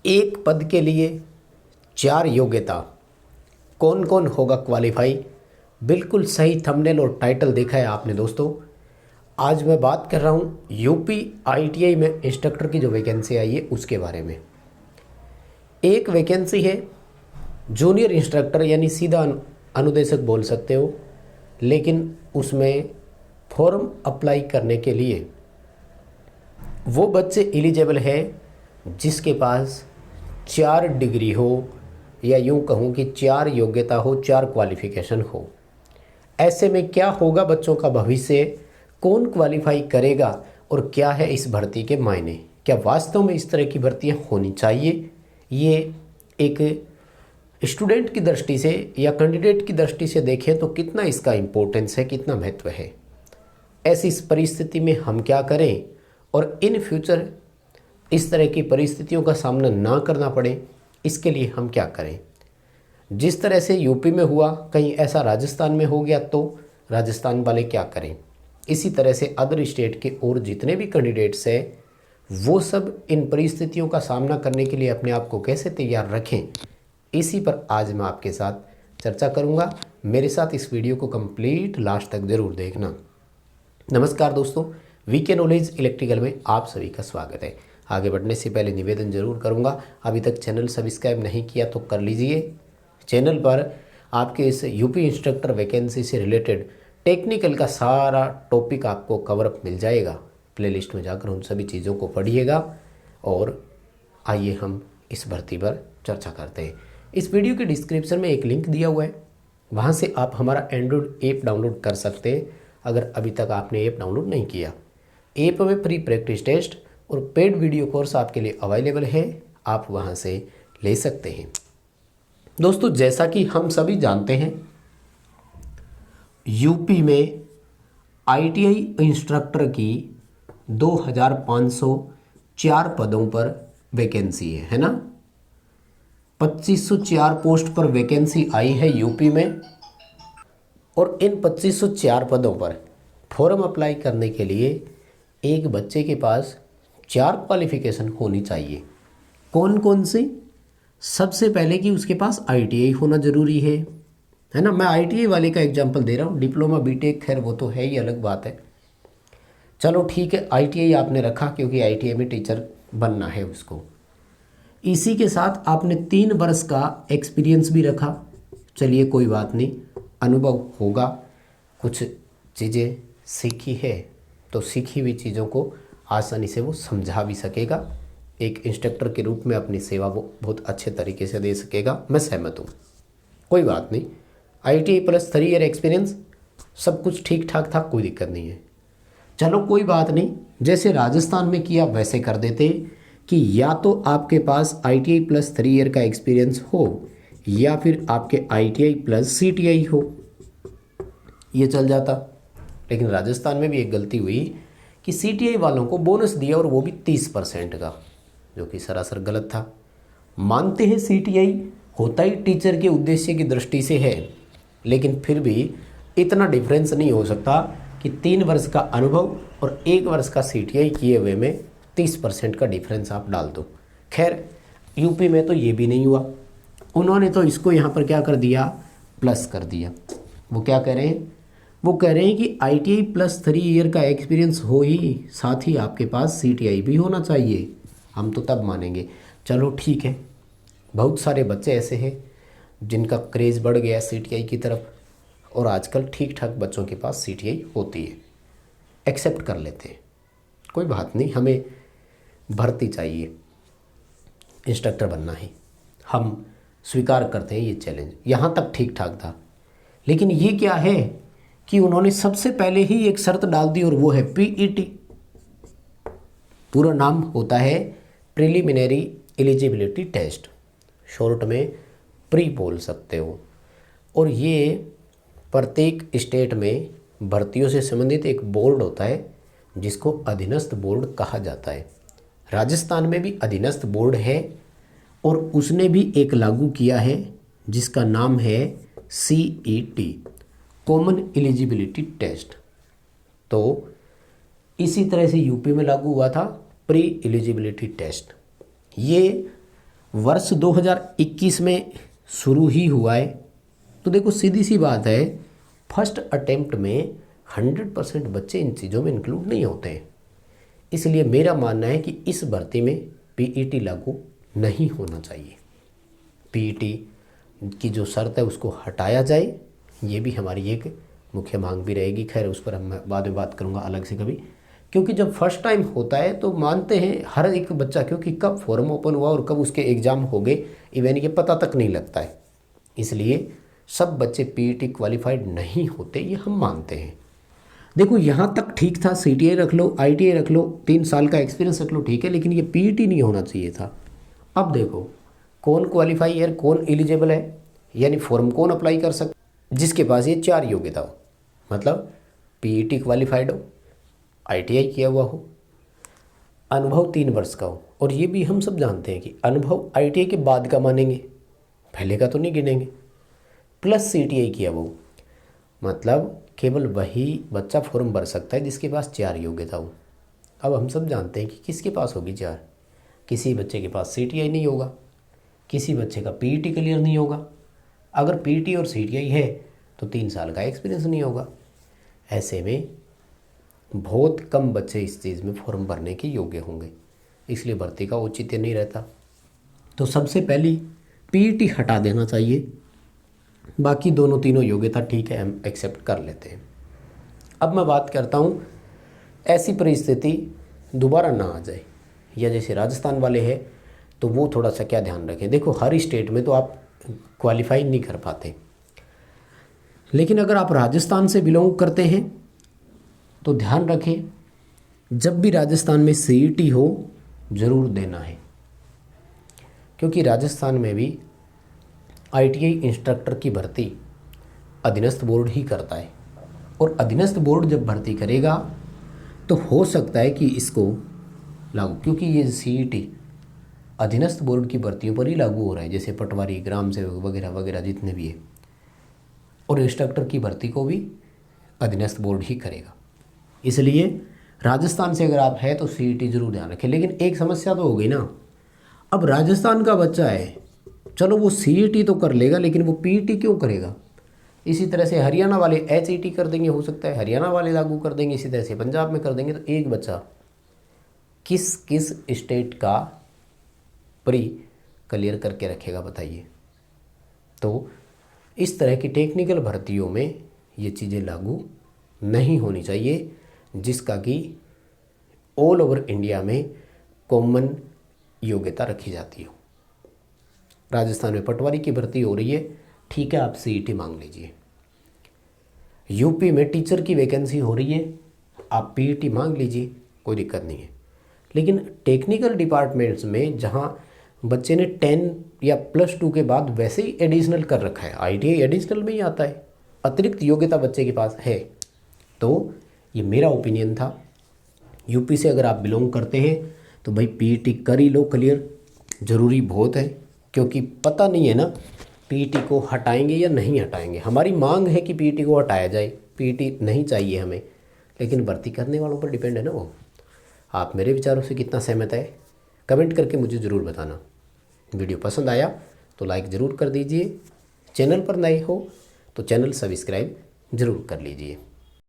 एक पद के लिए 4 योग्यता, कौन कौन होगा क्वालिफाई। बिल्कुल सही थंबनेल और टाइटल देखा है आपने दोस्तों। आज मैं बात कर रहा हूँ यूपी आईटीआई में इंस्ट्रक्टर की जो वैकेंसी आई है उसके बारे में। एक वैकेंसी है जूनियर इंस्ट्रक्टर, यानी सीधा अनुदेशक बोल सकते हो, लेकिन उसमें फॉर्म अप्लाई करने के लिए वो बच्चे एलिजिबल है जिसके पास 4 डिग्री हो, या यूँ कहूँ कि 4 योग्यता हो, 4 क्वालिफिकेशन हो। ऐसे में क्या होगा बच्चों का भविष्य, कौन क्वालिफाई करेगा और क्या है इस भर्ती के मायने, क्या वास्तव में इस तरह की भर्तियाँ होनी चाहिए। ये एक स्टूडेंट की दृष्टि से या कैंडिडेट की दृष्टि से देखें तो कितना इसका इम्पोर्टेंस है, कितना महत्व है। ऐसी इस परिस्थिति में हम क्या करें और इन फ्यूचर इस तरह की परिस्थितियों का सामना ना करना पड़े, इसके लिए हम क्या करें। जिस तरह से यूपी में हुआ, कहीं ऐसा राजस्थान में हो गया तो राजस्थान वाले क्या करें। इसी तरह से अदर स्टेट के और जितने भी कैंडिडेट्स हैं वो सब इन परिस्थितियों का सामना करने के लिए अपने आप को कैसे तैयार रखें, इसी पर आज मैं आपके साथ चर्चा करूंगा। मेरे साथ इस वीडियो को कंप्लीट लास्ट तक ज़रूर देखना। नमस्कार दोस्तों, वीके नॉलेज इलेक्ट्रिकल में आप सभी का स्वागत है। आगे बढ़ने से पहले निवेदन जरूर करूंगा, अभी तक चैनल सब्सक्राइब नहीं किया तो कर लीजिए। चैनल पर आपके इस यूपी इंस्ट्रक्टर वैकेंसी से रिलेटेड टेक्निकल का सारा टॉपिक आपको कवर अप मिल जाएगा। प्लेलिस्ट में जाकर उन सभी चीज़ों को पढ़िएगा और आइए हम इस भर्ती पर चर्चा करते हैं। इस वीडियो के डिस्क्रिप्शन में एक लिंक दिया हुआ है, वहाँ से आप हमारा एंड्रॉयड ऐप डाउनलोड कर सकते हैं अगर अभी तक आपने ऐप डाउनलोड नहीं किया। ऐप में प्री प्रैक्टिस टेस्ट और पेड वीडियो कोर्स आपके लिए अवेलेबल है, आप वहाँ से ले सकते हैं। दोस्तों, जैसा कि हम सभी जानते हैं यूपी में आईटीआई इंस्ट्रक्टर की 2504 पदों पर वैकेंसी है ना। 2504 पोस्ट पर वैकेंसी आई है यूपी में, और इन 2504 पदों पर फॉर्म अप्लाई करने के लिए एक बच्चे के पास 4 क्वालिफिकेशन होनी चाहिए। कौन कौन सी? सबसे पहले कि उसके पास आईटीआई होना ज़रूरी है ना। मैं आईटीआई वाले का एग्जांपल दे रहा हूँ, डिप्लोमा बीटेक खैर वो तो है ही, अलग बात है। चलो ठीक है, आईटीआई आपने रखा क्योंकि आईटीआई में टीचर बनना है उसको। इसी के साथ आपने 3 वर्ष का एक्सपीरियंस भी रखा, चलिए कोई बात नहीं, अनुभव होगा, कुछ चीज़ें सीखी है तो सीखी हुई चीज़ों को आसानी से वो समझा भी सकेगा। एक इंस्ट्रक्टर के रूप में अपनी सेवा वो बहुत अच्छे तरीके से दे सकेगा, मैं सहमत हूँ। कोई बात नहीं, आईटीआई प्लस 3 ईयर एक्सपीरियंस, सब कुछ ठीक ठाक था, कोई दिक्कत नहीं है। चलो कोई बात नहीं, जैसे राजस्थान में किया वैसे कर देते कि या तो आपके पास आईटीआई प्लस 3 ईयर का एक्सपीरियंस हो या फिर आपके आईटीआई प्लस सीटीआई हो, ये चल जाता। लेकिन राजस्थान में भी एक गलती हुई कि सीटीआई वालों को बोनस दिया, और वो भी 30% का, जो कि सरासर गलत था। मानते हैं सीटीआई होता ही टीचर के उद्देश्य की दृष्टि से है, लेकिन फिर भी इतना डिफरेंस नहीं हो सकता कि 3 वर्ष का अनुभव और 1 वर्ष का सीटीआई किए हुए में 30% का डिफरेंस आप डाल दो। खैर यूपी में तो ये भी नहीं हुआ, उन्होंने तो इसको यहाँ पर क्या कर दिया, प्लस कर दिया। वो क्या कह रहे हैं, वो कह रहे हैं कि आईटीआई प्लस 3 ईयर का एक्सपीरियंस हो ही, साथ ही आपके पास सीटीआई भी होना चाहिए। हम तो तब मानेंगे। चलो ठीक है, बहुत सारे बच्चे ऐसे हैं जिनका क्रेज़ बढ़ गया सीटीआई की तरफ, और आजकल ठीक ठाक बच्चों के पास सीटीआई होती है, एक्सेप्ट कर लेते हैं। कोई बात नहीं, हमें भर्ती चाहिए, इंस्ट्रक्टर बनना है, हम स्वीकार करते हैं ये चैलेंज। यहाँ तक ठीक ठाक था, लेकिन ये क्या है कि उन्होंने सबसे पहले ही एक शर्त डाल दी, और वो है पीईटी। पूरा नाम होता है प्रिलिमिनरी एलिजिबिलिटी टेस्ट, शॉर्ट में प्री बोल सकते हो। और ये प्रत्येक स्टेट में भर्तियों से संबंधित एक बोर्ड होता है जिसको अधीनस्थ बोर्ड कहा जाता है। राजस्थान में भी अधीनस्थ बोर्ड है, और उसने भी एक लागू किया है जिसका नाम है सीईटी, कॉमन एलिजिबिलिटी टेस्ट। तो इसी तरह से यूपी में लागू हुआ था प्री एलिजिबिलिटी टेस्ट। ये वर्ष 2021 में शुरू ही हुआ है। तो देखो सीधी सी बात है, फर्स्ट अटेम्प्ट में 100% बच्चे इन चीज़ों में इंक्लूड नहीं होते हैं। इसलिए मेरा मानना है कि इस भर्ती में पीईटी लागू नहीं होना चाहिए। पीईटी की जो शर्त है उसको हटाया जाए, ये भी हमारी एक मुख्य मांग भी रहेगी। खैर उस पर हम बाद में बात करूँगा अलग से कभी, क्योंकि जब फर्स्ट टाइम होता है तो मानते हैं हर एक बच्चा, क्योंकि कब फॉर्म ओपन हुआ और कब उसके एग्ज़ाम हो गए इवन ये पता तक नहीं लगता है। इसलिए सब बच्चे पीईटी क्वालिफाइड नहीं होते, ये हम मानते हैं। देखो यहाँ तक ठीक था, सीटीआई रख लो, आईटीआई रख लो, 3 साल का एक्सपीरियंस रख लो, ठीक है, लेकिन ये पीईटी नहीं होना चाहिए था। अब देखो कौन क्वालिफाई है, कौन एलिजिबल है, यानी फॉर्म कौन अप्लाई कर सकता, जिसके पास ये 4 योग्यता हो, मतलब पीईटी क्वालिफाइड हो, आईटीआई किया हुआ हो, अनुभव 3 वर्ष का हो। और ये भी हम सब जानते हैं कि अनुभव आईटीआई के बाद का मानेंगे, पहले का तो नहीं गिनेंगे। प्लस सीटीआई किया हुआ हो, मतलब केवल वही बच्चा फॉर्म भर सकता है जिसके पास 4 योग्यता हो। अब हम सब जानते हैं कि किसके पास होगी 4, किसी बच्चे के पास सीटीआई नहीं होगा, किसी बच्चे का पीईटी क्लियर नहीं होगा। अगर पीईटी और सीटीआई है तो 3 साल का एक्सपीरियंस नहीं होगा। ऐसे में बहुत कम बच्चे इस चीज़ में फॉर्म भरने के योग्य होंगे, इसलिए भर्ती का औचित्य नहीं रहता। तो सबसे पहली पीईटी हटा देना चाहिए, बाकी दोनों तीनों योग्यता ठीक है, हम एक्सेप्ट कर लेते हैं। अब मैं बात करता हूँ ऐसी परिस्थिति दोबारा ना आ जाए, या जैसे राजस्थान वाले हैं तो वो थोड़ा सा क्या ध्यान रखें। देखो हर स्टेट में तो आप क्वालिफाई नहीं कर पाते, लेकिन अगर आप राजस्थान से बिलोंग करते हैं तो ध्यान रखें, जब भी राजस्थान में सीईटी हो ज़रूर देना है, क्योंकि राजस्थान में भी आईटीआई इंस्ट्रक्टर की भर्ती अधीनस्थ बोर्ड ही करता है, और अधीनस्थ बोर्ड जब भर्ती करेगा तो हो सकता है कि इसको लागू, क्योंकि ये सीईटी अधीनस्थ बोर्ड की भर्तियों पर ही लागू हो रहा है, जैसे पटवारी, ग्राम सेवक वगैरह वगैरह जितने भी है, और इंस्ट्रक्टर की भर्ती को भी अधीनस्थ बोर्ड ही करेगा। इसलिए राजस्थान से अगर आप हैं तो सीईटी जरूर ध्यान रखें। लेकिन एक समस्या तो हो गई ना, अब राजस्थान का बच्चा है, चलो वो सीईटी तो कर लेगा, लेकिन वो पीईटी क्यों करेगा। इसी तरह से हरियाणा वाले एचईटी कर देंगे, हो सकता है हरियाणा वाले लागू कर देंगे, इसी तरह से पंजाब में कर देंगे। तो एक बच्चा किस किस स्टेट का प्री क्लियर करके रखेगा बताइए। तो इस तरह की टेक्निकल भर्तियों में ये चीज़ें लागू नहीं होनी चाहिए, जिसका कि ऑल ओवर इंडिया में कॉमन योग्यता रखी जाती हो। राजस्थान में पटवारी की भर्ती हो रही है, ठीक है, आप सीईटी मांग लीजिए। यूपी में टीचर की वैकेंसी हो रही है, आप पीईटी मांग लीजिए, कोई दिक्कत नहीं है। लेकिन टेक्निकल डिपार्टमेंट्स में जहाँ बच्चे ने 10 या +2 के बाद वैसे ही एडिशनल कर रखा है, आईटीआई एडिशनल में ही आता है, अतिरिक्त योग्यता बच्चे के पास है, तो ये मेरा ओपिनियन था। यूपी से अगर आप बिलोंग करते हैं तो भाई पीईटी कर ही लो क्लियर, ज़रूरी बहुत है, क्योंकि पता नहीं है ना पीईटी को हटाएंगे या नहीं हटाएंगे। हमारी मांग है कि पीईटी को हटाया जाए, पीईटी नहीं चाहिए हमें, लेकिन भर्ती करने वालों पर डिपेंड है ना वो। आप मेरे विचारों से कितना सहमत है कमेंट करके मुझे ज़रूर बताना। वीडियो पसंद आया तो लाइक ज़रूर कर दीजिए, चैनल पर नए हो तो चैनल सब्सक्राइब ज़रूर कर लीजिए।